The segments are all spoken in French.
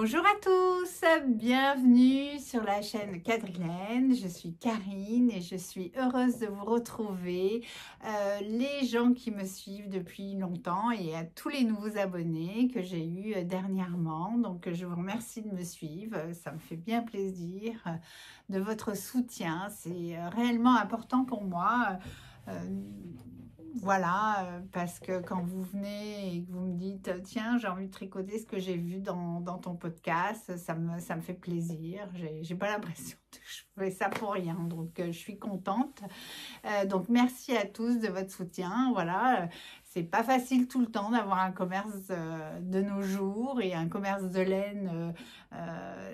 Bonjour à tous, bienvenue sur la chaîne Quadrilène. Je suis Karine et je suis heureuse de vous retrouver. Les gens qui me suivent depuis longtemps et à tous les nouveaux abonnés que j'ai eus dernièrement. Donc je vous remercie de me suivre, ça me fait bien plaisir de votre soutien. C'est réellement important pour moi. Voilà, parce que quand vous venez et que vous me dites tiens, j'ai envie de tricoter ce que j'ai vu dans ton podcast, ça me fait plaisir. J'ai pas l'impression que je fais ça pour rien, donc je suis contente. Donc merci à tous de votre soutien. Voilà, c'est pas facile tout le temps d'avoir un commerce de nos jours, et un commerce de laine,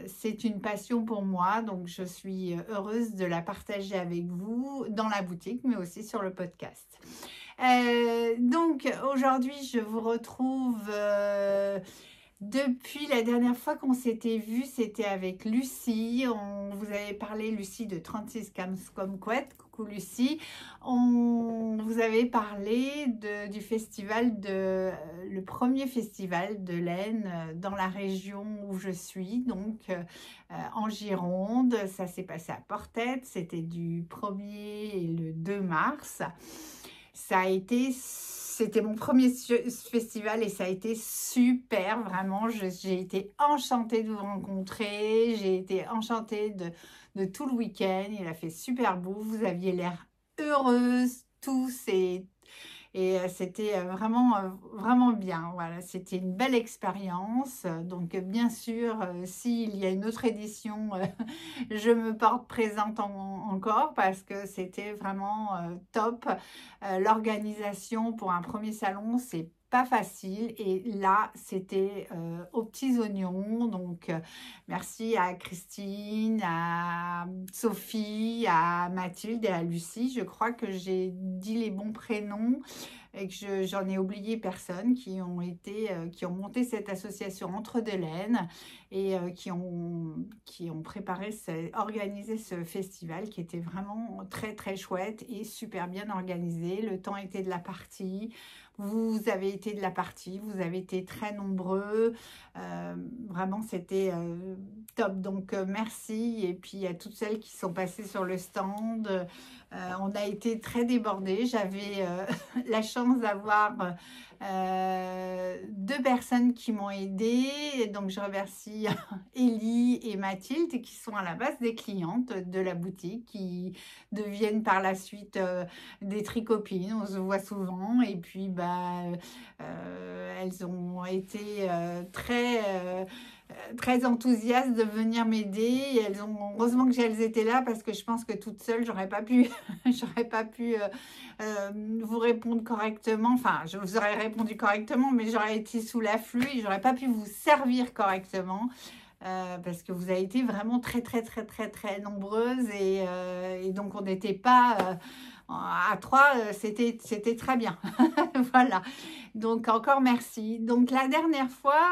c'est une passion pour moi, donc je suis heureuse de la partager avec vous dans la boutique, mais aussi sur le podcast. Donc aujourd'hui je vous retrouve depuis la dernière fois qu'on s'était vu, c'était avec Lucie. On vous avait parlé, Lucie, de 36 Kumquat. Coucou Lucie. On vous avait parlé du festival, le premier festival de laine dans la région où je suis, donc en Gironde. Ça s'est passé à Portet, c'était du 1er et le 2 mars. C'était mon premier festival et ça a été super, vraiment. J'ai été enchantée de vous rencontrer, j'ai été enchantée de tout le week-end. Il a fait super beau, vous aviez l'air heureuses tous et c'était vraiment bien. Voilà, c'était une belle expérience. Donc bien sûr, s'il y a une autre édition, je me porte présente encore parce que c'était vraiment top. L'organisation pour un premier salon, c'est pas facile, et là c'était aux petits oignons. Donc merci à Christine, à Sophie, à Mathilde et à Lucie. Je crois que j'ai dit les bons prénoms et que j'en ai oublié personne, qui ont monté cette association Entre deux laines et qui ont organisé ce festival qui était vraiment très très chouette et super bien organisé. Le temps était de la partie. Vous avez été de la partie, vous avez été très nombreux, vraiment c'était top, donc merci. Et puis à toutes celles qui sont passées sur le stand, on a été très débordés. J'avais la chance d'avoir 2 personnes qui m'ont aidée, donc je remercie Élie et Mathilde, qui sont à la base des clientes de la boutique, qui deviennent par la suite des tricopines. On se voit souvent, et puis elles ont été très enthousiastes de venir m'aider. Heureusement que elles étaient là, parce que je pense que toute seule j'aurais pas pu vous répondre correctement. Enfin, je vous aurais répondu correctement, mais j'aurais été sous l'afflux et j'aurais pas pu vous servir correctement. Parce que vous avez été vraiment très très très très très nombreuses, et donc on n'était pas à 3, c'était très bien. Voilà, donc encore merci. Donc la dernière fois,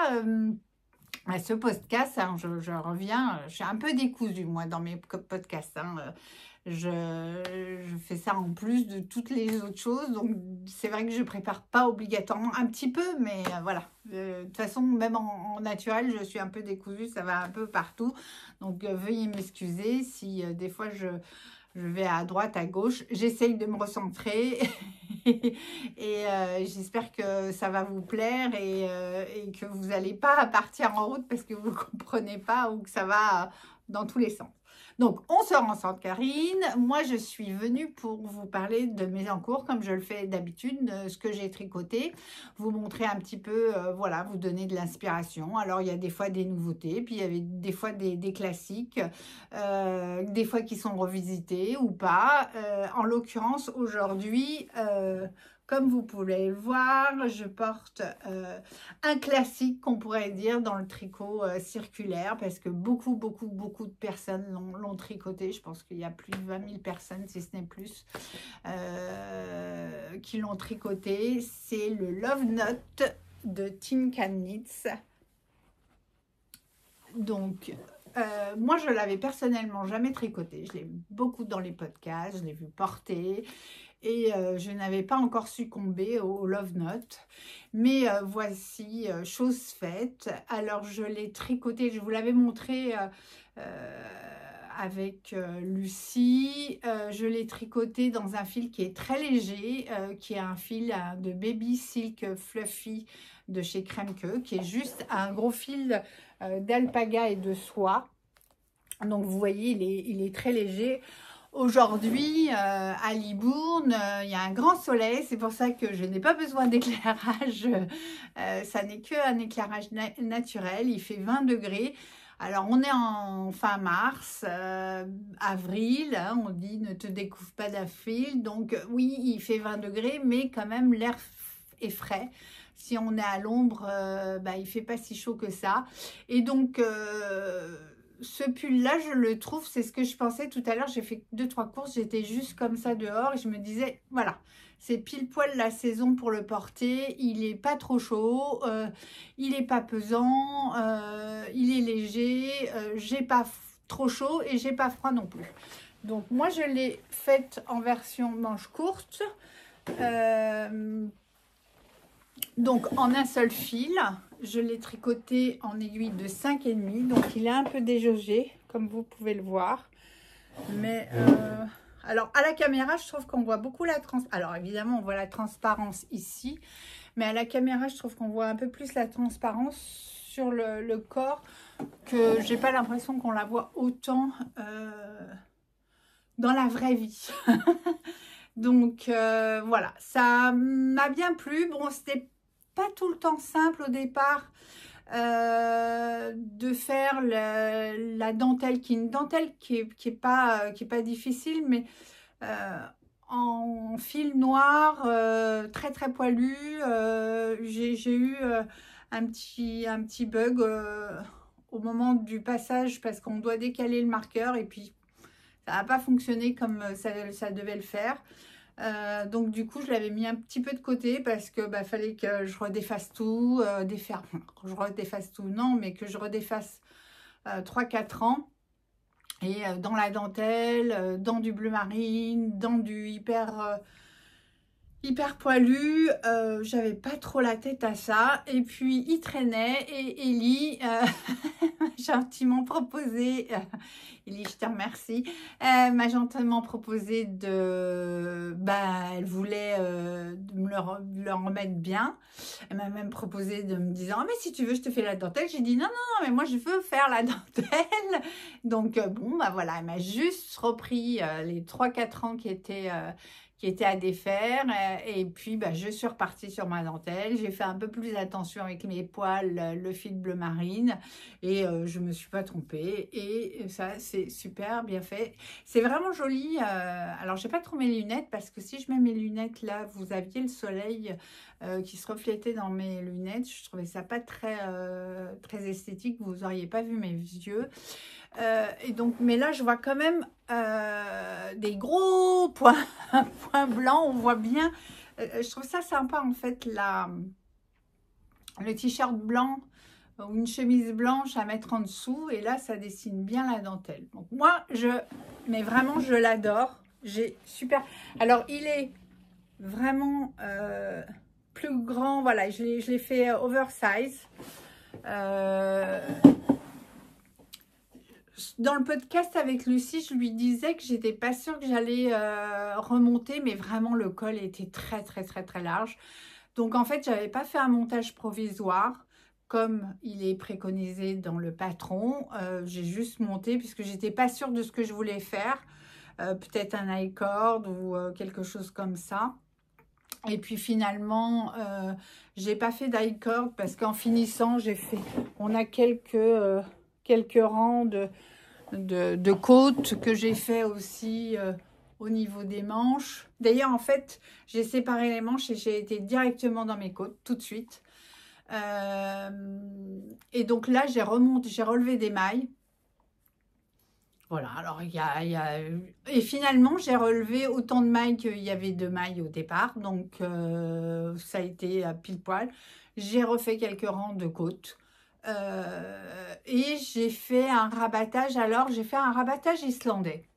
à ce podcast, hein, je reviens, je suis un peu décousue moi dans mes podcasts, hein. Je fais ça en plus de toutes les autres choses, donc c'est vrai que je prépare pas obligatoirement, un petit peu, mais voilà. De toute façon, même en naturel, je suis un peu décousue, ça va un peu partout, donc veuillez m'excuser si des fois je vais à droite, à gauche. J'essaye de me recentrer et j'espère que ça va vous plaire, et que vous n'allez pas partir en route parce que vous ne comprenez pas, ou que ça va dans tous les sens. Donc, on se rencentre, Karine. Moi, je suis venue pour vous parler de mes encours, comme je le fais d'habitude, ce que j'ai tricoté, vous montrer un petit peu, voilà, vous donner de l'inspiration. Alors, il y a des fois des nouveautés, puis il y avait des fois des classiques, des fois qui sont revisités ou pas. En l'occurrence, aujourd'hui, comme vous pouvez le voir, je porte un classique, qu'on pourrait dire, dans le tricot circulaire, parce que beaucoup de personnes l'ont tricoté. Je pense qu'il y a plus de 20 000 personnes, si ce n'est plus, qui l'ont tricoté. C'est le Love Note de Tin Can Knits. Donc, moi, je l'avais personnellement jamais tricoté. Je l'ai vu beaucoup dans les podcasts, je l'ai vu porter. et je n'avais pas encore succombé au Love Note. Mais voici, chose faite. Alors, je l'ai tricoté, je vous l'avais montré avec Lucie. Je l'ai tricoté dans un fil qui est très léger, qui est un fil de Baby Silk Fluffy de chez Kremke, qui est juste un gros fil d'alpaga et de soie. Donc, vous voyez, il est très léger. Aujourd'hui, à Libourne, il y a un grand soleil, c'est pour ça que je n'ai pas besoin d'éclairage, ça n'est qu'un éclairage naturel, il fait 20 degrés. Alors, on est en fin mars, avril, hein, on dit ne te découvre pas d'avril, donc oui, il fait 20 degrés, mais quand même l'air est frais. Si on est à l'ombre, il ne fait pas si chaud que ça. Et donc, ce pull-là, je le trouve, c'est ce que je pensais tout à l'heure. J'ai fait 2-3 courses, j'étais juste comme ça dehors et je me disais, voilà, c'est pile poil la saison pour le porter. Il n'est pas trop chaud, il n'est pas pesant, il est léger, j'ai pas trop chaud et j'ai pas froid non plus. Donc moi, je l'ai faite en version manche courte, donc en un seul fil. Je l'ai tricoté en aiguille de 5,5, donc il est un peu déjaugé, comme vous pouvez le voir. Mais, alors à la caméra, je trouve qu'on voit beaucoup la transparence. Alors évidemment, on voit la transparence ici, mais à la caméra, je trouve qu'on voit un peu plus la transparence sur le corps, que j'ai pas l'impression qu'on la voit autant dans la vraie vie. Donc voilà, ça m'a bien plu. Bon, c'était pas tout le temps simple au départ de faire la dentelle, qui est une dentelle qui est pas difficile, mais en fil noir, très très poilu. J'ai eu un petit bug au moment du passage, parce qu'on doit décaler le marqueur et puis ça n'a pas fonctionné comme ça devait le faire. Donc du coup, je l'avais mis un petit peu de côté parce que fallait que je redéfasse tout, je redéfasse tout, non, mais que je redéfasse 3-4 ans. Et dans la dentelle, dans du bleu marine, dans du hyper poilu, j'avais pas trop la tête à ça. Et puis il traînait et Ellie m'a gentiment proposé, Ellie, je te remercie, m'a gentiment proposé de, elle voulait de me le remettre bien. Elle m'a même proposé de me dire, oh, mais si tu veux, je te fais la dentelle. J'ai dit non, non, non, mais moi je veux faire la dentelle. Donc bon, voilà, elle m'a juste repris les 3-4 ans qui étaient à défaire, et puis je suis repartie sur ma dentelle. J'ai fait un peu plus attention avec mes poils, le fil bleu marine, et je me suis pas trompée, et ça c'est super bien fait, c'est vraiment joli. Alors j'ai pas trop mes lunettes, parce que si je mets mes lunettes là, vous aviez le soleil qui se reflétait dans mes lunettes, je trouvais ça pas très esthétique, vous auriez pas vu mes yeux. Et donc, mais là je vois quand même des gros points blancs, on voit bien. Je trouve ça sympa en fait, le t-shirt blanc ou une chemise blanche à mettre en dessous, et là ça dessine bien la dentelle. Donc moi mais vraiment je l'adore, j'ai super. Alors il est vraiment plus grand, voilà, je l'ai fait oversize. Dans le podcast avec Lucie, je lui disais que j'étais pas sûre que j'allais remonter, mais vraiment le col était très très très très large. Donc en fait, j'avais pas fait un montage provisoire comme il est préconisé dans le patron. J'ai juste monté puisque j'étais pas sûre de ce que je voulais faire. Peut-être un high cord ou quelque chose comme ça. Et puis finalement, j'ai pas fait d'high cord parce qu'en finissant, on a quelques rangs de côtes que j'ai fait aussi au niveau des manches. D'ailleurs, en fait, j'ai séparé les manches et j'ai été directement dans mes côtes tout de suite. Et donc là, j'ai relevé des mailles. Voilà, alors et finalement, j'ai relevé autant de mailles qu'il y avait de mailles au départ. Donc, ça a été à pile poil. J'ai refait quelques rangs de côtes. Et j'ai fait un rabattage. Alors, j'ai fait un rabattage islandais.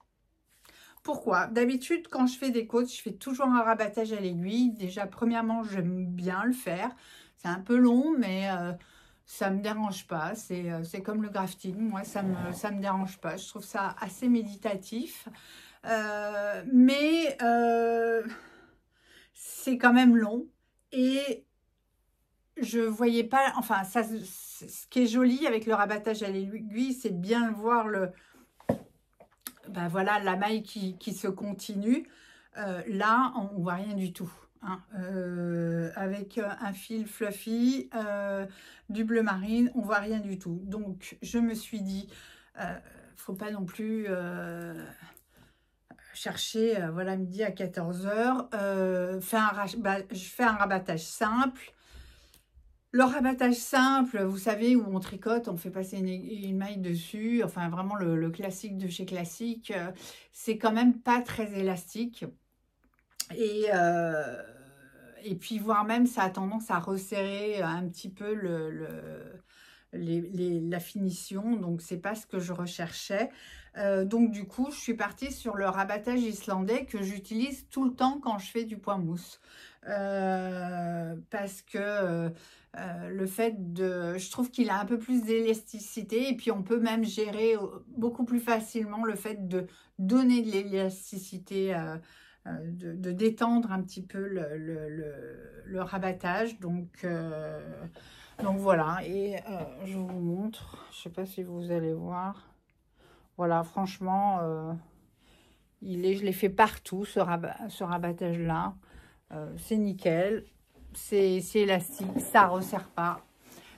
Pourquoi? D'habitude, quand je fais des côtes, je fais toujours un rabattage à l'aiguille. Déjà, premièrement, j'aime bien le faire. C'est un peu long, mais ça ne me dérange pas. C'est comme le grafting. Moi, ça me dérange pas. Je trouve ça assez méditatif. Mais c'est quand même long. Et je voyais pas... Enfin, ça, ce qui est joli avec le rabattage à l'aiguille, c'est bien voir ben voilà, la maille qui se continue. Là, on ne voit rien du tout. Hein. Avec un fil fluffy, du bleu marine, on voit rien du tout. Donc, je me suis dit, faut pas non plus chercher, voilà, midi à 14 h. Je fais un rabattage simple. Le rabattage simple, vous savez, où on tricote, on fait passer une maille dessus, enfin vraiment le classique de chez Classique, c'est quand même pas très élastique. Et puis, voire même, ça a tendance à resserrer un petit peu la finition, donc c'est pas ce que je recherchais. Donc du coup, je suis partie sur le rabattage islandais que j'utilise tout le temps quand je fais du point mousse. Parce que le fait de... Je trouve qu'il a un peu plus d'élasticité et puis on peut même gérer beaucoup plus facilement le fait de donner de l'élasticité, de détendre un petit peu le rabattage. Donc voilà, et je vous montre, je sais pas si vous allez voir. Voilà, franchement, je l'ai fait partout, ce rabattage-là. C'est nickel, c'est élastique, ça ne resserre pas.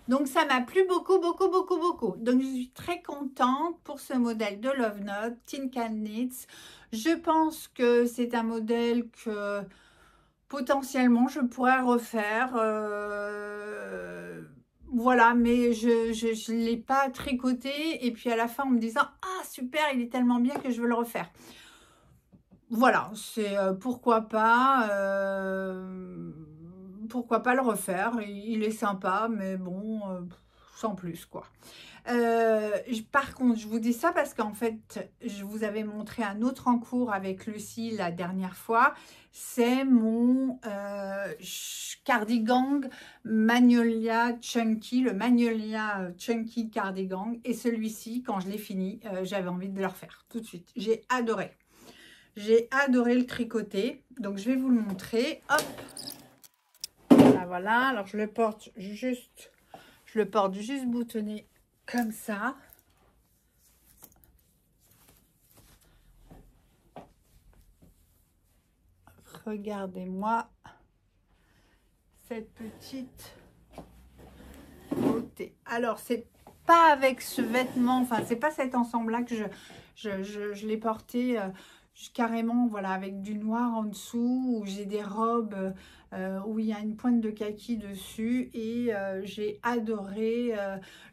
Donc, ça m'a plu beaucoup, beaucoup, beaucoup, beaucoup. Donc, je suis très contente pour ce modèle de Love Note, Tin Can Knits. Je pense que c'est un modèle que potentiellement je pourrais refaire. Voilà, mais je ne l'ai pas tricoté. Et puis, à la fin, en me disant « Ah, super, il est tellement bien que je veux le refaire. » Voilà, c'est pourquoi pas le refaire. Il est sympa, mais bon, sans plus, quoi. Par contre, je vous dis ça parce qu'en fait, je vous avais montré un autre en cours avec Lucie la dernière fois. C'est mon cardigan Magnolia Chunky, le Magnolia Chunky cardigan. Et celui-ci, quand je l'ai fini, j'avais envie de le refaire tout de suite. J'ai adoré. J'ai adoré le tricoter. Donc, je vais vous le montrer. Hop. Voilà. Alors, je le porte juste boutonné comme ça. Regardez-moi cette petite beauté. Alors, c'est pas avec ce vêtement, enfin, c'est pas cet ensemble-là que je l'ai porté carrément, voilà, avec du noir en dessous, où j'ai des robes où il y a une pointe de kaki dessus, et j'ai adoré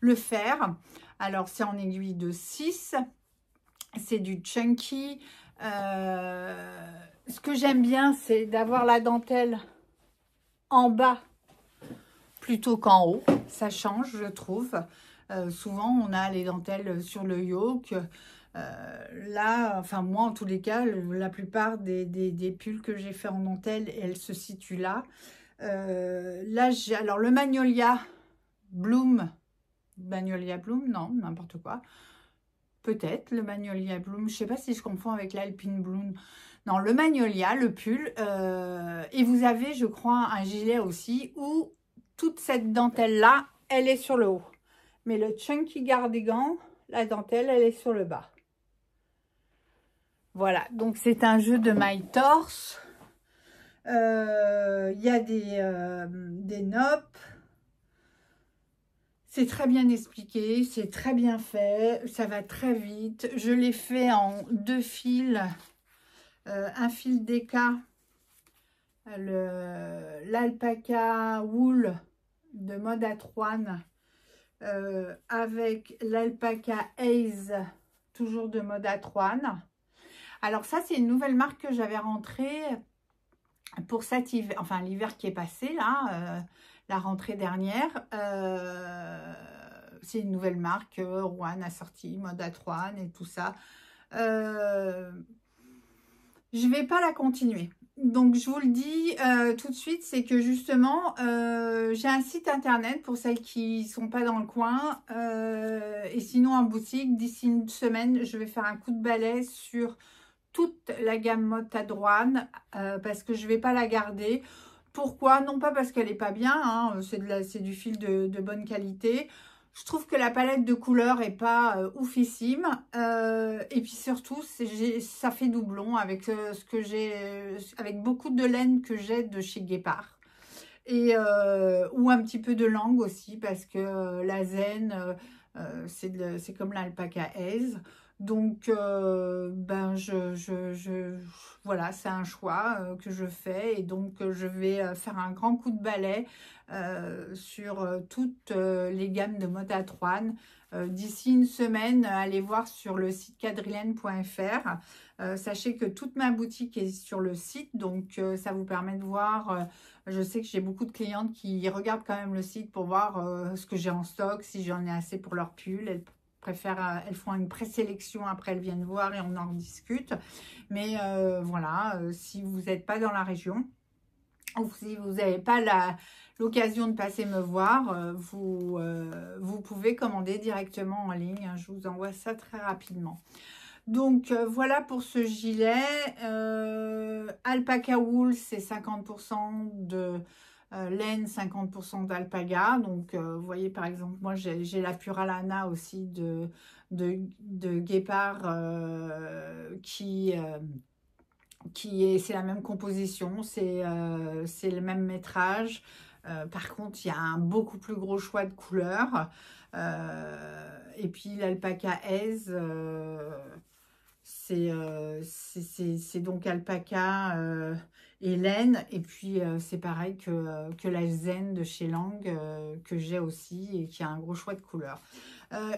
le faire. Alors, c'est en aiguille de 6, c'est du chunky. Ce que j'aime bien, c'est d'avoir la dentelle en bas plutôt qu'en haut. Ça change, je trouve. Souvent, on a les dentelles sur le yoke. Là, enfin moi en tous les cas, la plupart des pulls que j'ai fait en dentelle, elles se situent là. Là, alors le Magnolia Bloom, non, n'importe quoi. Peut-être le Magnolia Bloom, je sais pas si je confonds avec l'Alpine Bloom. Non, le Magnolia, le pull. Et vous avez, je crois, un gilet aussi où toute cette dentelle-là, elle est sur le haut. Mais le Chunky Cardigan, la dentelle, elle est sur le bas. Voilà, donc c'est un jeu de maille torse. Il y a des noppes. C'est très bien expliqué, c'est très bien fait, ça va très vite. Je l'ai fait en 2 fils, un fil Deka, l'alpaca wool de mode Atoine, avec l'alpaca Haze, toujours de mode Atoine. Alors ça, c'est une nouvelle marque que j'avais rentrée pour cet hiver, enfin l'hiver qui est passé là, la rentrée dernière. C'est une nouvelle marque, Rouen a sorti, mode Atoine et tout ça. je vais pas la continuer. Donc, je vous le dis tout de suite, c'est que justement, j'ai un site internet pour celles qui sont pas dans le coin. Et sinon, en boutique, d'ici une semaine, je vais faire un coup de balai sur toute la gamme Motadouane parce que je vais pas la garder. Pourquoi? Non pas parce qu'elle est pas bien, hein, c'est du fil de bonne qualité. Je trouve que la palette de couleurs est pas oufissime. Et puis surtout, ça fait doublon avec ce que j'ai, avec beaucoup de laine que j'ai de chez Guépard. Et, ou un petit peu de langue aussi, parce que la zen, c'est comme l'alpaca aise. Donc, ben, voilà, c'est un choix que je fais. Et donc, je vais faire un grand coup de balai sur toutes les gammes de Motatrouane. D'ici une semaine, allez voir sur le site quadrilène.fr. Sachez que toute ma boutique est sur le site, donc ça vous permet de voir. Je sais que j'ai beaucoup de clientes qui regardent quand même le site pour voir ce que j'ai en stock, si j'en ai assez pour leur pull. Elles préfèrent, elles font une présélection, après elles viennent voir et on en discute. Mais voilà, si vous n'êtes pas dans la région, ou si vous n'avez pas l'occasion de passer me voir, vous pouvez commander directement en ligne. Je vous envoie ça très rapidement. Donc, voilà pour ce gilet. Alpaca wool, c'est 50% de laine, 50% d'alpaga. Donc, vous voyez, par exemple, moi, j'ai la Puralana aussi de Guépard c'est la même composition, c'est le même métrage. Par contre, il y a un beaucoup plus gros choix de couleurs. Et puis, l'alpaca aise... c'est donc alpaca et laine. Et puis, c'est pareil que la zen de chez Lang que j'ai aussi et qui a un gros choix de couleurs.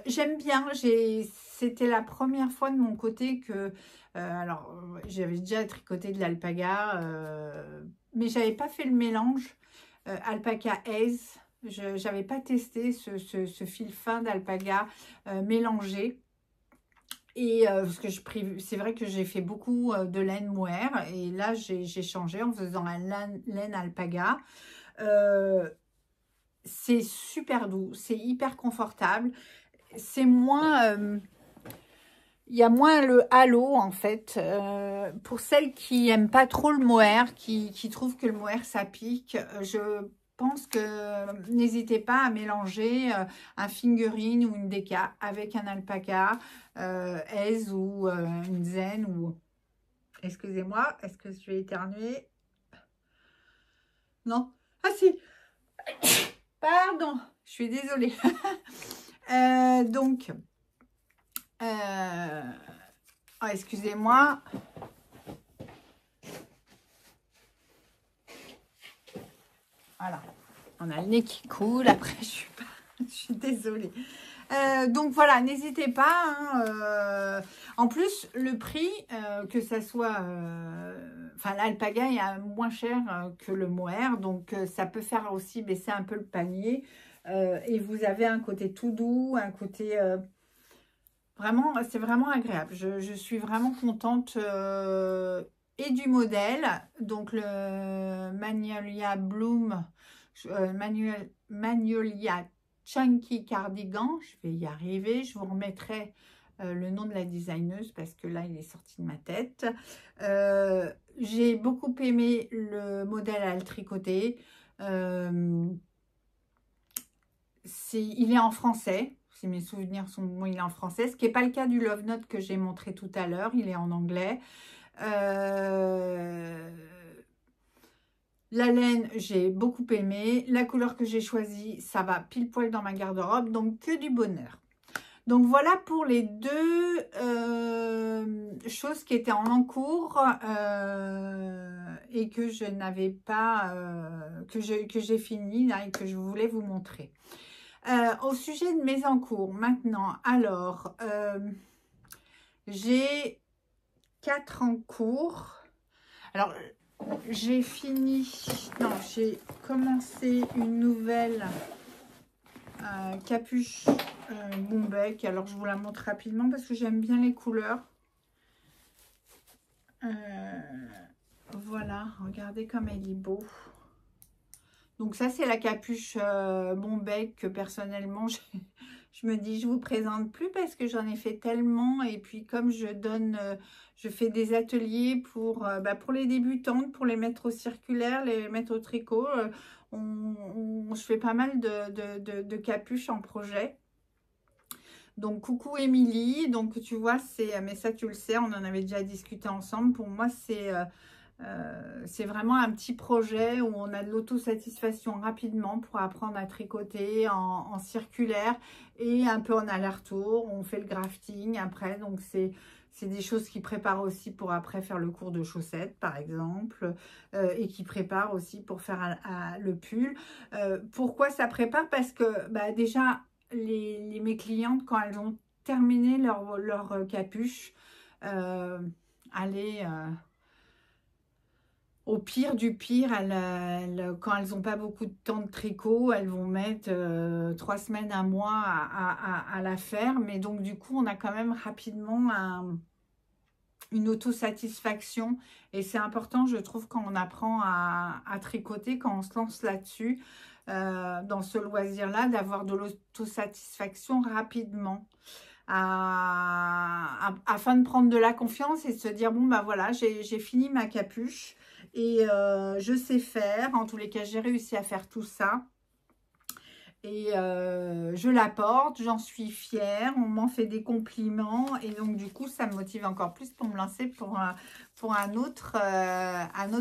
J'aime bien. C'était la première fois de mon côté que... alors, j'avais déjà tricoté de l'alpaga, mais j'avais pas fait le mélange alpaca aise. Je n'avais pas testé ce fil fin d'alpaga mélangé. Et parce que c'est vrai que j'ai fait beaucoup de laine mohair et là j'ai changé en faisant un laine alpaga. C'est super doux, c'est hyper confortable, c'est moins, il y a moins le halo en fait. Pour celles qui aiment pas trop le mohair, qui trouvent que le mohair ça pique, je pense que n'hésitez pas à mélanger un fingering ou une déca avec un alpaca aise ou une zen ou... Excusez-moi, est-ce que je vais éternuer? Non? Ah si! Pardon, je suis désolée. Donc, oh, excusez-moi. Voilà, on a le nez qui coule, après je suis désolée. Donc voilà, n'hésitez pas. Hein, en plus, le prix, que ça soit... Enfin, l'alpaga est moins cher que le mohair, donc ça peut faire aussi baisser un peu le panier. Et vous avez un côté tout doux, un côté... vraiment, c'est vraiment agréable. Je suis vraiment contente et du modèle. Donc, le Magnolia Bloom, Magnolia Chunky Cardigan. Je vais y arriver. Je vous remettrai le nom de la designeuse parce que là, il est sorti de ma tête. J'ai beaucoup aimé le modèle à le tricoter. Il est en français. Si mes souvenirs sont bons, il est en français. Ce qui n'est pas le cas du Love Note que j'ai montré tout à l'heure. Il est en anglais. La laine, j'ai beaucoup aimé. La couleur que j'ai choisie, ça va pile poil dans ma garde-robe. Donc, que du bonheur. Donc, voilà pour les deux choses qui étaient en cours et que je n'avais pas, que j'ai fini là, et que je voulais vous montrer. Au sujet de mes encours, maintenant, alors, j'ai 4 encours. Alors, j'ai commencé une nouvelle capuche Bombec. Alors, je vous la montre rapidement parce que j'aime bien les couleurs. Voilà, regardez comme il est beau. Donc ça, c'est la capuche Mon Bec que personnellement, je me dis, je vous présente plus parce que j'en ai fait tellement. Et puis comme je donne, je fais des ateliers pour les débutantes, pour les mettre au circulaire, les mettre au tricot. Je fais pas mal de capuches en projet. Donc coucou Émilie, donc tu vois, mais ça tu le sais, on en avait déjà discuté ensemble. Pour moi, c'est vraiment un petit projet où on a de l'autosatisfaction rapidement pour apprendre à tricoter en circulaire et un peu en aller-retour. On fait le grafting après, donc c'est des choses qui préparent aussi pour après faire le cours de chaussettes par exemple, et qui préparent aussi pour faire le pull. Pourquoi ça prépare? Parce que déjà mes clientes, quand elles ont terminé leur capuche, allez... au pire du pire, quand elles n'ont pas beaucoup de temps de tricot, elles vont mettre 3 semaines, un mois à la faire. Mais donc, du coup, on a quand même rapidement une autosatisfaction. Et c'est important, je trouve, quand on apprend à tricoter, quand on se lance là-dessus, dans ce loisir-là, d'avoir de l'autosatisfaction rapidement. Afin de prendre de la confiance et de se dire, bon, bah voilà, j'ai fini ma capuche. Et je sais faire, en tous les cas, j'ai réussi à faire tout ça. Et je la porte, j'en suis fière, on m'en fait des compliments. Et donc, du coup, ça me motive encore plus pour me lancer pour un autre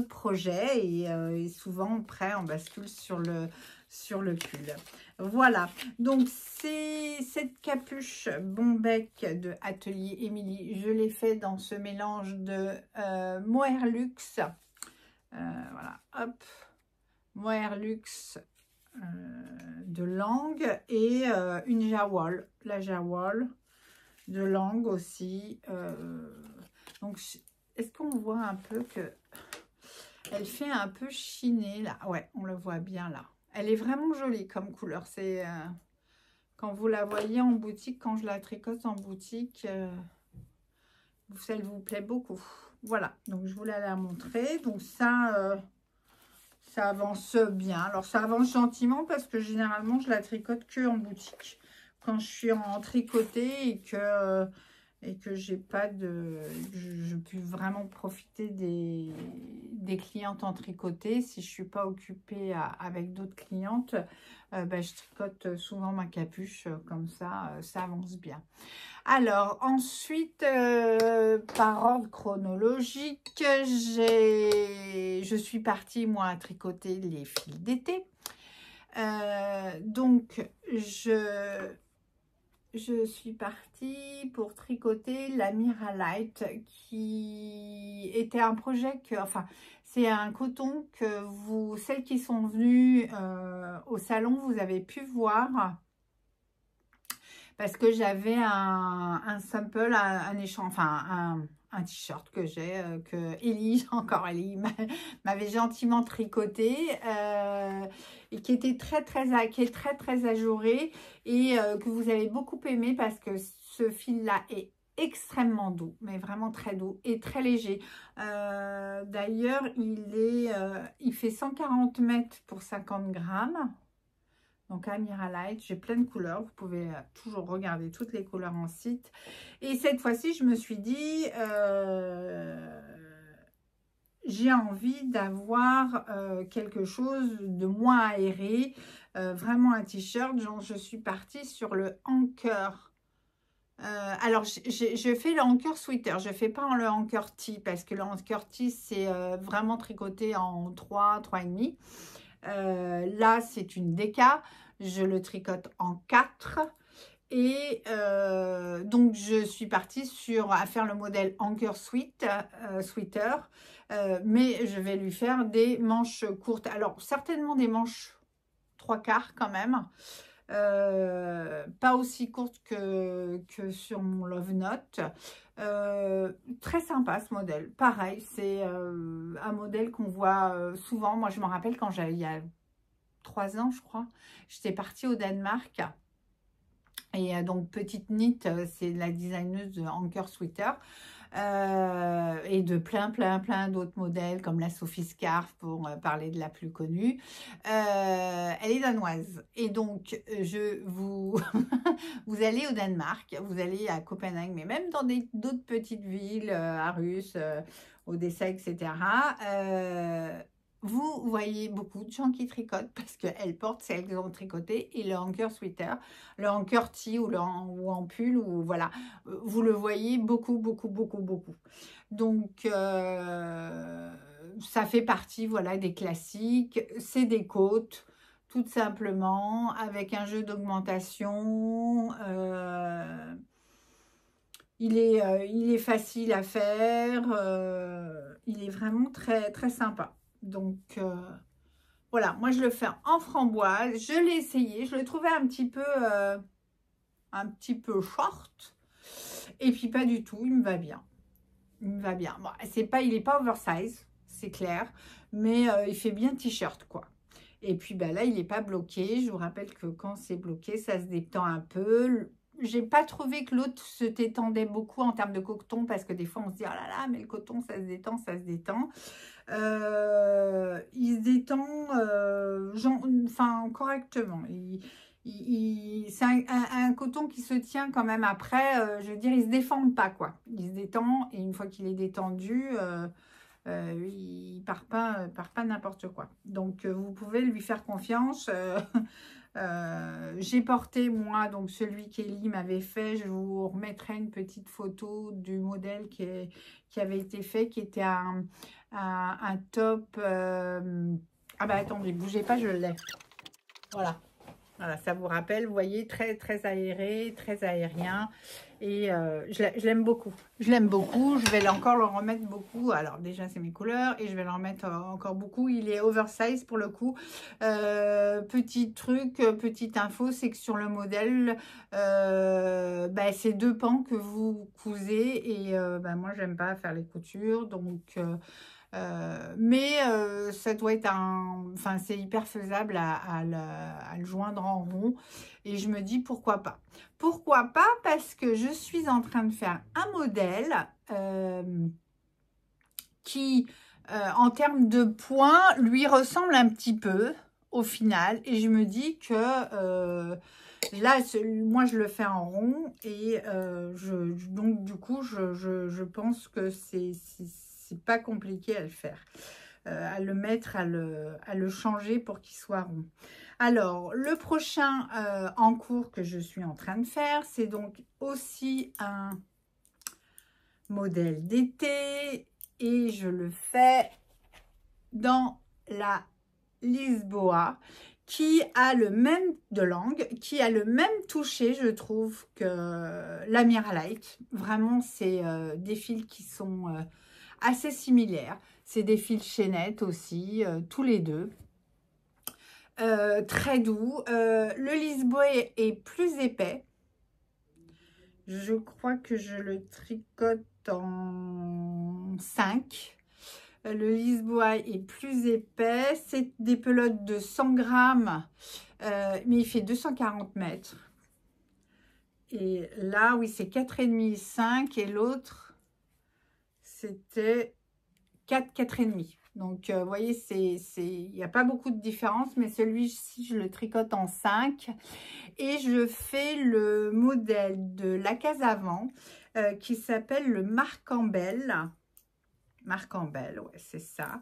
projet. Et souvent, après, on bascule sur le pull. Voilà, donc c'est cette capuche Bon Bec de Atelier Émilie. Je l'ai fait dans ce mélange de Mohair Luxe. Voilà, hop, Mohair Luxe de Langue et une Jawol, la Jawol de Langue aussi. Donc, est-ce qu'on voit un peu que elle fait un peu chinée là? Ouais, on le voit bien là. Elle est vraiment jolie comme couleur. C'est quand vous la voyez en boutique, quand je la tricote en boutique, elle vous plaît beaucoup. Voilà, donc je voulais la montrer. Donc ça avance bien. Alors ça avance gentiment parce que généralement je la tricote que en boutique. Quand je suis en tricoté et que j'ai pas je peux vraiment profiter des clientes en tricoté. Si je suis pas occupée avec d'autres clientes, je tricote souvent ma capuche comme ça, ça avance bien. Alors ensuite, par ordre chronologique, je suis partie moi à tricoter les fils d'été. Donc je suis partie pour tricoter la Mira-Lite qui était un projet enfin c'est un coton que celles qui sont venues au salon, vous avez pu voir. Parce que j'avais un sample, un échange, enfin un t-shirt que j'ai, que Ellie, encore Ellie, m'avait gentiment tricoté et qui était qui est très ajouré et que vous avez beaucoup aimé parce que ce fil-là est extrêmement doux, mais vraiment très doux et très léger. D'ailleurs, il fait 140 mètres pour 50 grammes. Donc à Mira-Lite, j'ai plein de couleurs. Vous pouvez toujours regarder toutes les couleurs en site. Et cette fois-ci, je me suis dit, j'ai envie d'avoir quelque chose de moins aéré. Vraiment un t-shirt. Je suis partie sur le Anker. Alors, je fais le Anker Sweater. Je ne fais pas le Anker Tee parce que le Anker Tee, c'est vraiment tricoté en 3,5. Là, c'est une déca. Je le tricote en 4. Et donc, je suis partie à faire le modèle Anker Sweater. Mais je vais lui faire des manches courtes. Alors, certainement des manches 3/4 quand même. Pas aussi courte que sur mon Love Note. Très sympa ce modèle. Pareil, c'est un modèle qu'on voit souvent. Moi, je me rappelle quand il y a 3 ans, je crois, j'étais partie au Danemark. Et donc, Petite Knit, c'est la designeuse de Anker Sweater. et de plein d'autres modèles comme la Sophie Scarf pour parler de la plus connue. Elle est danoise et donc vous allez au Danemark, vous allez à Copenhague, mais même dans d'autres petites villes, Aarhus, Odessa, etc. Vous voyez beaucoup de gens qui tricotent parce qu'elles portent celles qu'elles ont tricotées et le hanker sweater, le hanker tee ou en pull, ou voilà, vous le voyez beaucoup. Donc, ça fait partie, voilà, des classiques. C'est des côtes, tout simplement, avec un jeu d'augmentation. Il est facile à faire. Il est vraiment très sympa. Donc, voilà, moi je le fais en framboise. Je l'ai essayé. Je le trouvais un petit peu short. Et puis pas du tout, il me va bien. Il me va bien. Bon, il n'est pas oversize, c'est clair. Mais il fait bien t-shirt, quoi. Et puis bah, là, il n'est pas bloqué. Je vous rappelle que quand c'est bloqué, ça se détend un peu. J'ai pas trouvé que l'autre se détendait beaucoup en termes de coton, parce que des fois, on se dit, oh là là, mais le coton, ça se détend, ça se détend. Il se détend correctement. C'est un coton qui se tient quand même après. Je veux dire, il ne se déforme pas, quoi. Il se détend et une fois qu'il est détendu, il part pas n'importe quoi. Donc, vous pouvez lui faire confiance. J'ai porté, moi, donc celui qu'Elie m'avait fait. Je vous remettrai une petite photo du modèle qui avait été fait, qui était un top. Ah bah attendez, bougez pas, je l'ai. Voilà. Voilà, ça vous rappelle, vous voyez, très aéré, très aérien. Et je l'aime beaucoup. Je l'aime beaucoup. Je vais encore le remettre beaucoup. Alors déjà, c'est mes couleurs. Et je vais le remettre encore beaucoup. Il est oversize pour le coup. Petit truc, petite info, c'est que sur le modèle, c'est 2 pans que vous cousez. Et moi, j'aime pas faire les coutures. Donc... ça doit être c'est hyper faisable à le joindre en rond. Et je me dis pourquoi pas. Pourquoi pas? Parce que je suis en train de faire un modèle qui, en termes de points, lui ressemble un petit peu au final. Et je me dis que là, moi, je le fais en rond. Et donc, du coup, je pense que c'est pas compliqué à le faire, à le mettre, à le changer pour qu'il soit rond. Alors, le prochain en cours que je suis en train de faire, c'est donc aussi un modèle d'été et je le fais dans la Lisboa, qui a le même de langue, qui a le même toucher, je trouve, que la Mira-Light. Vraiment, c'est des fils qui sont assez similaires. C'est des fils chaînettes aussi, tous les deux. Très doux. Le Lisboa est plus épais. Je crois que je le tricote en 5. Le Lisboa est plus épais. C'est des pelotes de 100 grammes, mais il fait 240 mètres. Et là, oui, c'est 4,5, 5. Et l'autre, c'était 4, 4,5. Donc, vous voyez, il n'y a pas beaucoup de différence, mais celui-ci, je le tricote en 5. Et je fais le modèle de la case avant, qui s'appelle le Marc-en-Belle. Marc-en-Belle, ouais, c'est ça.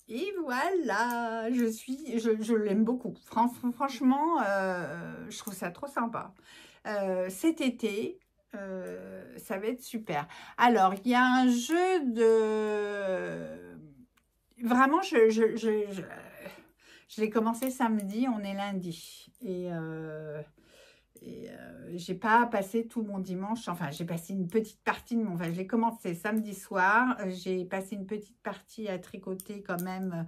Et voilà, je l'aime beaucoup. Franchement, je trouve ça trop sympa. Cet été, ça va être super. Alors, il y a un jeu de... Vraiment, je l'ai commencé samedi, on est lundi. Et j'ai pas passé tout mon dimanche, enfin j'ai passé une petite partie de mon... Enfin, j'ai commencé samedi soir, j'ai passé une petite partie à tricoter quand même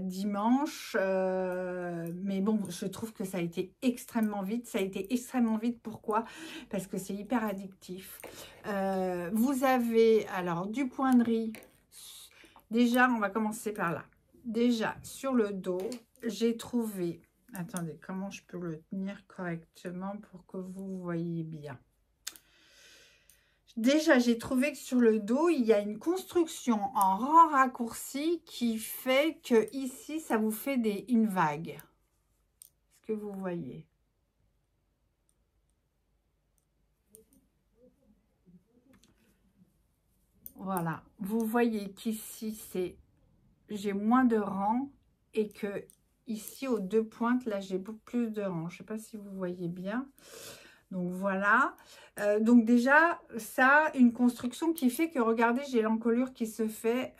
dimanche, mais bon, je trouve que ça a été extrêmement vite. Ça a été extrêmement vite, pourquoi? Parce que c'est hyper addictif. Vous avez, alors, du point de riz. Déjà, on va commencer par là. Déjà, sur le dos, j'ai trouvé... Attendez, comment je peux le tenir correctement pour que vous voyez bien? Déjà, j'ai trouvé que sur le dos, il y a une construction en rang raccourci qui fait que ici, ça vous fait une vague. Est-ce que vous voyez? Voilà. Vous voyez qu'ici, j'ai moins de rangs et que ici, aux deux pointes, là, j'ai beaucoup plus de rangs. Je ne sais pas si vous voyez bien. Donc voilà, donc déjà ça, une construction qui fait que, regardez, j'ai l'encolure qui se fait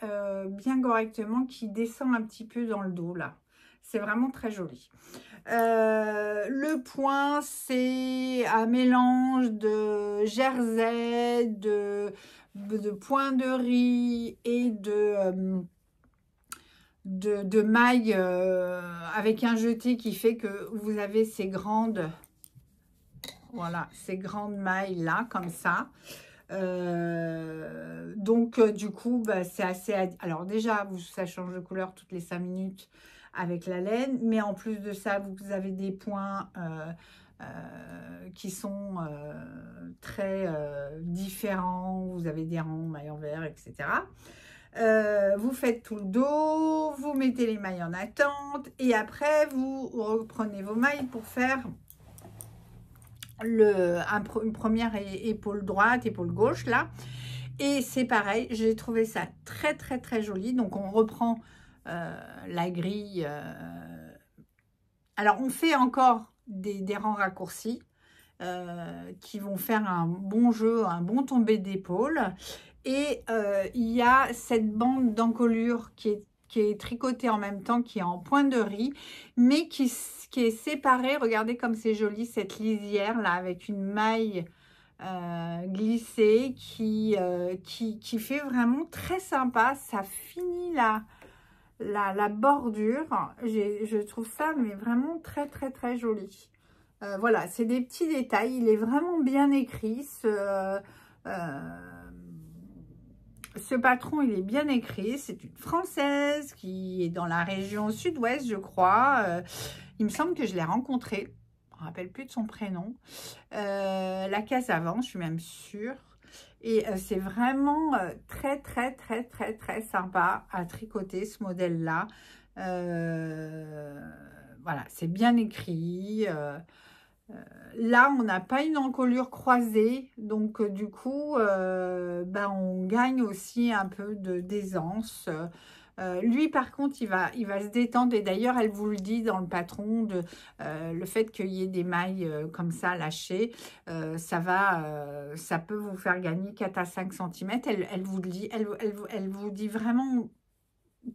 bien correctement, qui descend un petit peu dans le dos là. C'est vraiment très joli. Le point, c'est un mélange de jersey, de point de riz et de mailles avec un jeté qui fait que vous avez ces grandes... Voilà, ces grandes mailles là, comme ça. Donc, du coup, bah, c'est assez... Alors déjà, ça change de couleur toutes les 5 minutes avec la laine. Mais en plus de ça, vous avez des points qui sont très différents. Vous avez des rangs, mailles en vert, etc. Vous faites tout le dos, vous mettez les mailles en attente. Et après, vous reprenez vos mailles pour faire... une première épaule droite, épaule gauche là, et c'est pareil, j'ai trouvé ça très très très joli. Donc on reprend la grille, alors on fait encore des rangs raccourcis qui vont faire un bon jeu, un bon tombé d'épaule, et il y a cette bande d'encolure qui est tricotée en même temps, qui est en point de riz, mais qui est séparée. Regardez comme c'est joli, cette lisière là, avec une maille glissée qui fait vraiment très sympa. Ça finit la bordure. Je trouve ça mais vraiment très très très joli. Voilà, c'est des petits détails. Il est vraiment bien écrit. Ce patron, il est bien écrit. C'est une Française qui est dans la région sud-ouest, je crois. Il me semble que je l'ai rencontrée. Je ne me rappelle plus de son prénom. La case avant, je suis même sûre. Et c'est vraiment très, très, très, très, très sympa à tricoter, ce modèle-là. Voilà, c'est bien écrit. Là, on n'a pas une encolure croisée, donc du coup, ben, on gagne aussi un peu d'aisance. Lui, par contre, il va se détendre, et d'ailleurs, elle vous le dit dans le patron, le fait qu'il y ait des mailles comme ça lâchées, ça peut vous faire gagner 4 à 5 cm. Elle vous le dit, elle vous dit vraiment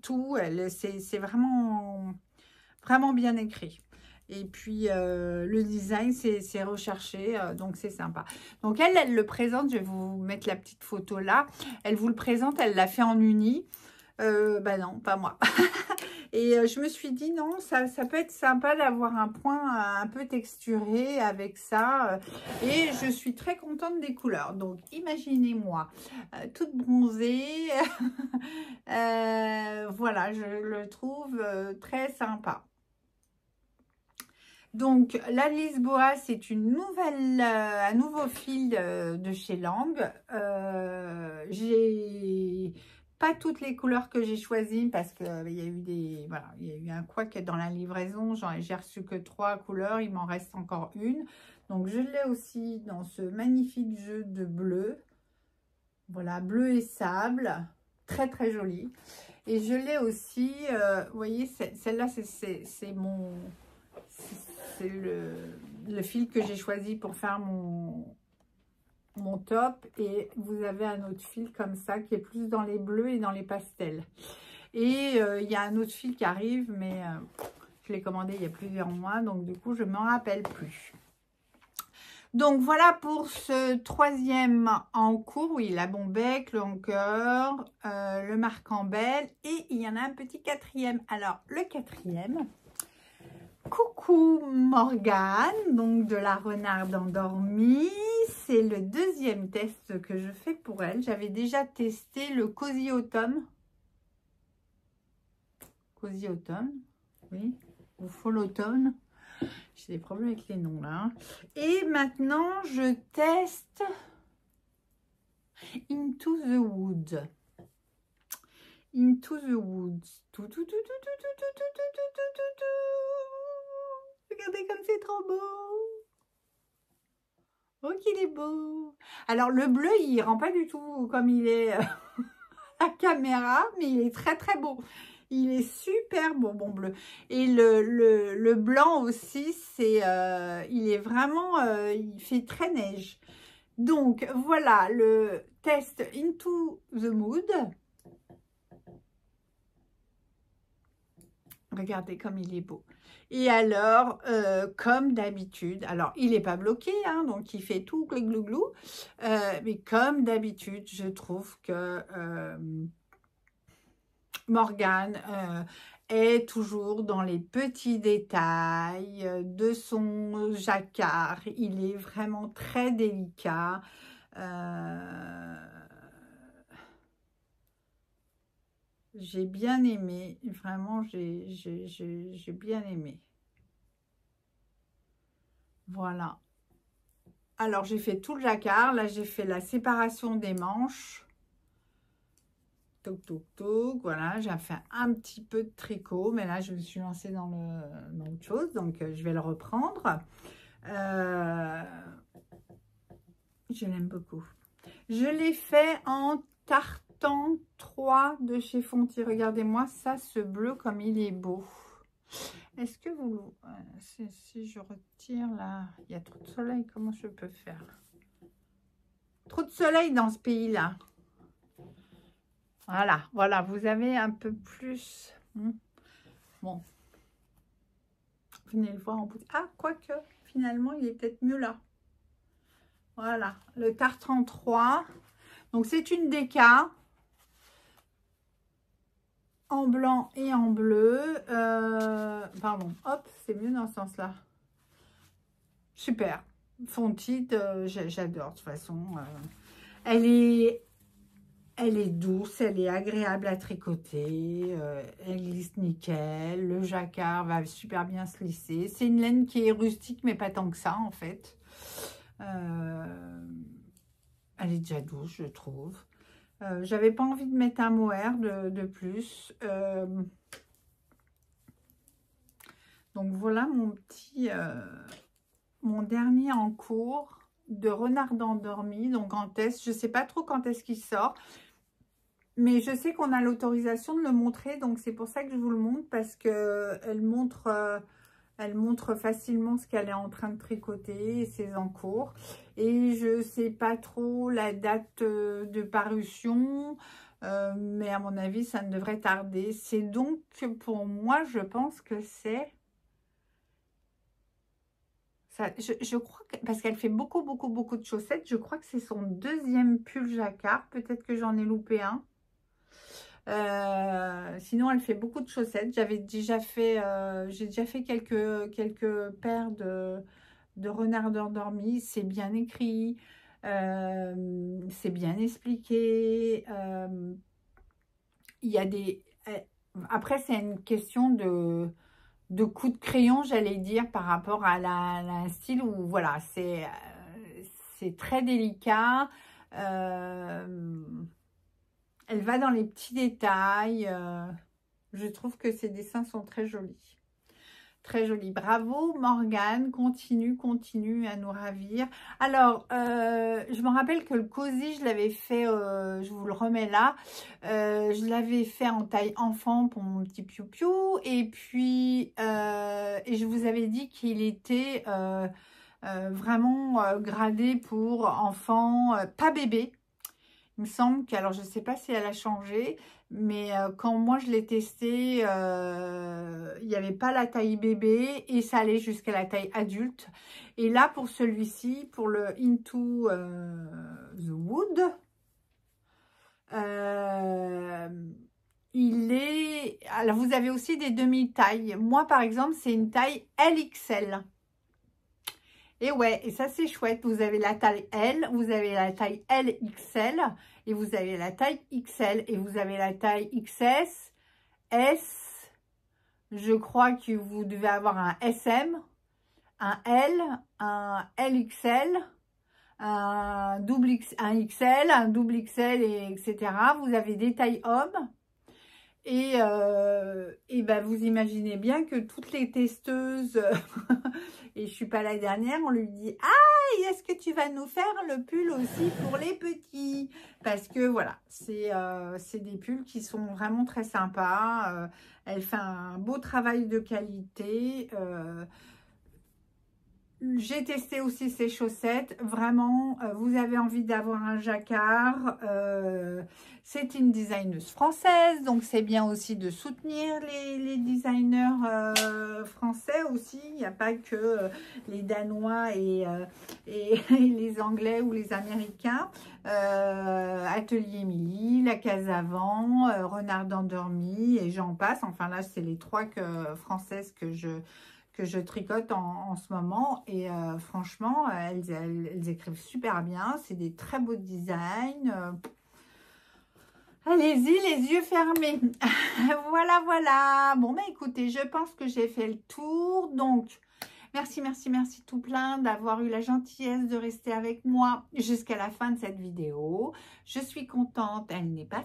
tout. C'est vraiment, vraiment bien écrit. Et puis, le design, c'est recherché, donc c'est sympa. Donc, elle le présente, je vais vous mettre la petite photo là. Elle vous le présente, elle l'a fait en uni. Bah non, pas moi. Et je me suis dit, non, ça peut être sympa d'avoir un point un peu texturé avec ça. Et je suis très contente des couleurs. Donc, imaginez-moi, toute bronzée. Voilà, je le trouve très sympa. Donc, la Lisboa, c'est un nouveau fil de chez Lang. J'ai pas toutes les couleurs que j'ai choisies parce qu'il y a eu voilà, il y a eu un couac dans la livraison. J'ai reçu que 3 couleurs, il m'en reste encore une. Donc, je l'ai aussi dans ce magnifique jeu de bleu. Voilà, bleu et sable. Très, très joli. Et je l'ai aussi, vous voyez, celle-là, c'est mon... C'est le fil que j'ai choisi pour faire mon top. Et vous avez un autre fil comme ça qui est plus dans les bleus et dans les pastels. Et il y a un autre fil qui arrive, mais je l'ai commandé il y a plusieurs mois. Donc du coup, je ne m'en rappelle plus. Donc voilà pour ce 3e en cours. Oui, la bombec, le hanker, le marque-en-belle. Et il y en a un petit 4e. Alors, le 4e... Coucou Morgane, donc de la renarde endormie. C'est le 2e test que je fais pour elle. J'avais déjà testé le Cozy Autumn. Cozy Autumn, oui, ou Fall Autumn. J'ai des problèmes avec les noms là. Et maintenant, je teste Into the Woods. Into the Woods. Regardez comme c'est trop beau. Oh, qu'il est beau. Alors, le bleu, il rend pas du tout comme il est à la caméra, mais il est très, très beau. Il est super beau, bon bleu. Et le blanc aussi, c'est, il est vraiment, il fait très neige. Donc, voilà le test Into the Mood. Regardez comme il est beau. Et alors, comme d'habitude, alors il n'est pas bloqué, hein, donc il fait tout glou-glou-glou. Mais comme d'habitude, je trouve que Morgane est toujours dans les petits détails de son jacquard. Il est vraiment très délicat. J'ai bien aimé, vraiment, j'ai bien aimé. Voilà. Alors, j'ai fait tout le jacquard. Là, j'ai fait la séparation des manches. Toc, toc, toc. Voilà, j'ai fait un petit peu de tricot. Mais là, je me suis lancée dans autre chose. Donc, je vais le reprendre. Je l'aime beaucoup. Je l'ai fait en tartan 3 de chez Fonty. Regardez-moi ça, ce bleu, comme il est beau. Est-ce que vous... si je retire là... Il y a trop de soleil, comment je peux faire? Trop de soleil dans ce pays-là. Voilà, voilà, vous avez un peu plus... Bon. Venez le voir en bout. Ah, quoique, finalement, il est peut-être mieux là. Voilà, le tartan 3. Donc, c'est une déca. En blanc et en bleu. Pardon, hop, c'est mieux dans ce sens-là. Super. Fonty, j'adore de toute façon. Elle est douce, elle est agréable à tricoter. Elle glisse nickel. Le jacquard va super bien se lisser. C'est une laine qui est rustique, mais pas tant que ça en fait. Elle est déjà douce, je trouve. J'avais pas envie de mettre un mohair de plus. Donc voilà mon petit, mon dernier en cours de Renard endormi. Donc en test, je sais pas trop quand est-ce qu'il sort. Mais je sais qu'on a l'autorisation de le montrer. Donc c'est pour ça que je vous le montre. Parce que elle montre facilement ce qu'elle est en train de tricoter et ses encours. Et je sais pas trop la date de parution, mais à mon avis, ça ne devrait tarder. C'est donc, pour moi, je pense que c'est... Je crois que, parce qu'elle fait beaucoup de chaussettes, je crois que c'est son deuxième pull jacquard. Peut-être que j'en ai loupé un. Sinon, elle fait beaucoup de chaussettes. J'ai déjà fait quelques paires de Renard endormi. C'est bien écrit, c'est bien expliqué. Il y a des... Après, c'est une question de coup de crayon, j'allais dire, par rapport à un style où, voilà, c'est très délicat. Elle va dans les petits détails. Je trouve que ses dessins sont très jolis. Très joli. Bravo Morgane. Continue à nous ravir. Alors, je me rappelle que le cosy, je l'avais fait, je vous le remets là. Je l'avais fait en taille enfant pour mon petit piou-piou. Et puis, et je vous avais dit qu'il était vraiment gradé pour enfant, pas bébé. Il me semble que, alors je ne sais pas si elle a changé, mais quand moi je l'ai testé, il n'y avait pas la taille bébé et ça allait jusqu'à la taille adulte. Et là pour celui-ci, pour le Into the Wood, il est... Alors vous avez aussi des demi-tailles. Moi par exemple, c'est une taille LXL. Et ouais, et ça c'est chouette, vous avez la taille L, vous avez la taille LXL, et vous avez la taille XL, et vous avez la taille XS, S, je crois que vous devez avoir un SM, un L, un LXL, un XL, un double XL, etc. Vous avez des tailles hommes. Et ben vous imaginez bien que toutes les testeuses, et je suis pas la dernière, on lui dit « Ah, est-ce que tu vas nous faire le pull aussi pour les petits ?» Parce que voilà, c'est des pulls qui sont vraiment très sympas. Elle fait un beau travail de qualité. J'ai testé aussi ces chaussettes. Vraiment, vous avez envie d'avoir un jacquard. C'est une designeuse française, donc c'est bien aussi de soutenir les designers français aussi. Il n'y a pas que les Danois et les Anglais ou les Américains. Atelier Émilie, La Case Avant, Renard endormi et j'en passe. Enfin là, c'est les trois françaises que je tricote en ce moment et franchement elles écrivent super bien, c'est des très beaux designs. Allez-y les yeux fermés. Voilà. Bon bah écoutez, je pense que j'ai fait le tour, donc merci tout plein d'avoir eu la gentillesse de rester avec moi jusqu'à la fin de cette vidéo. Je suis contente, elle n'est pas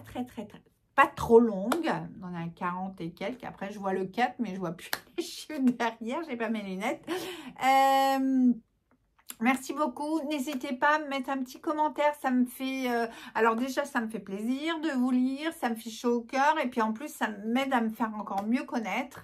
pas trop longue, on a 40 et quelques, après je vois le 4 mais je vois plus les chiffres derrière, j'ai pas mes lunettes. Merci beaucoup, n'hésitez pas à me mettre un petit commentaire, ça me fait, alors déjà ça me fait plaisir de vous lire, ça me fait chaud au cœur et puis en plus ça m'aide à me faire encore mieux connaître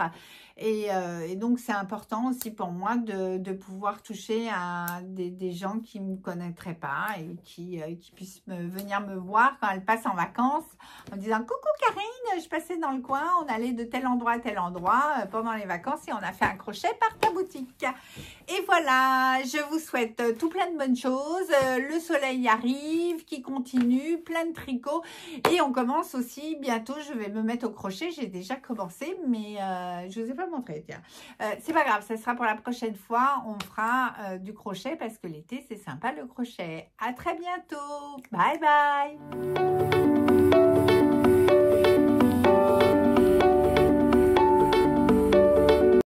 et donc c'est important aussi pour moi de pouvoir toucher à des gens qui ne me connaîtraient pas et qui puissent venir me voir quand elles passent en vacances en disant « Coucou Karine, je passais dans le coin, on allait de tel endroit à tel endroit pendant les vacances et on a fait un crochet par ta boutique. » Et voilà, je vous souhaite tout plein de bonnes choses. Le soleil arrive, qui continue, plein de tricots. Et on commence aussi, bientôt, je vais me mettre au crochet. J'ai déjà commencé, mais je ne vous ai pas montré. Tiens, c'est pas grave, ça sera pour la prochaine fois. On fera du crochet parce que l'été, c'est sympa le crochet. À très bientôt. Bye bye.